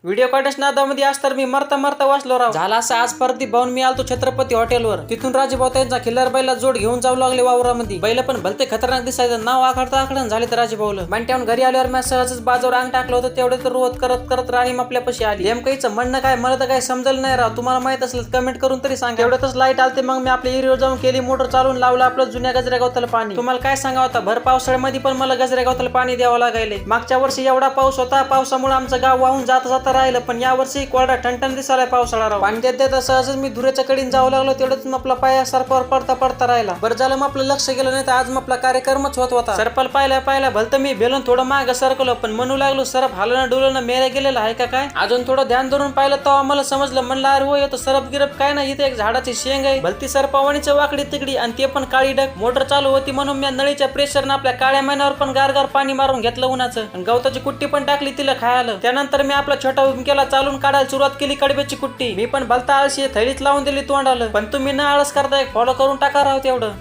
Video काढण्याच्या नादामध्ये आज तर मी मरता मरता वाचलो राव. झाला असं आज परती भाऊन मी आलतो छत्रपती हॉटेलवर. तिथून राजेभाऊ त्यांचा खिल्लार बैला जोड घेऊन जाऊ लागले वावरामध्ये. बैल पण भलते खतरनाक दिसायचं. नाव आखडता आखडण झाले तर राजेभाऊला. बंट्याहून घरी आल्यावर मी सहजच बाजूवर अंग टाकलं होतं. तेवढे तर रोध करत करत राणी आपल्यापाशी आली. नेमकंच म्हणणं काय मला तर काही समजलं नाही राव. तुम्हाला माहित असलं कमेंट करून तरी सांगा. एवढ्यातच लाईट आलते. मग मी आपल्या एरियावर जाऊन केली मोटर चालून लावलं आपलं जुन्या गजऱ्या गवताला पाणी. तुम्हाला काय सांगा होता भर पावसाळ्यामध्ये पण मला गजऱ्या गवताला पाणी द्यावं लागायले. मागच्या वर्षी एवढा पाऊस होता. पावसामुळे आमचं गाव वाहून जाता जाता राहिलं. पण या वर्षी कोरडा ठणठण दिसायला पावसाळा राव. पाणी देत सहजच मी धुऱ्याच्या कडीन जाऊ लागलो. तेवढंच आपला पाया सरपावर पडता पडता राहिला. बरं झालं मग आपलं लक्ष गेलं नाही तर आज मग आपला कार्यक्रमच होत होता. सरपल पाहिला भलतं मी बेलून थोडं माग सरकलो. पण म्हणू लागलो सरप हालणं डुलणं मेरे गेलेलं आहे का काय. अजून थोडं ध्यान धरून पाहिलं तेव्हा मला समजलं. म्हणलं अरे हो येतो सरप गिरप काय नाही. इथे एक झाडाची शेंग आहे. भलती सरपावाणीची वाकडी तिकडी आणि ते पण काळी डक. मोटर चालू होती म्हणून मी नळीच्या प्रेशरनं आपल्या काळ्या महिन्यावर पण गारगार पाणी मारून घेतलं उन्हाचं. आणि गवताची कुट्टी पण टाकली तिला खायला. त्यानंतर मी आपला छोटा केला चालून काढायला सुरुवात केली कडब्याची कुट्टी. मी पण भलता आळशी थैलीत लावून दिली तोंडाला. पण तुम्ही ना आळस करताय फॉलो करून टाका राव तेवढं.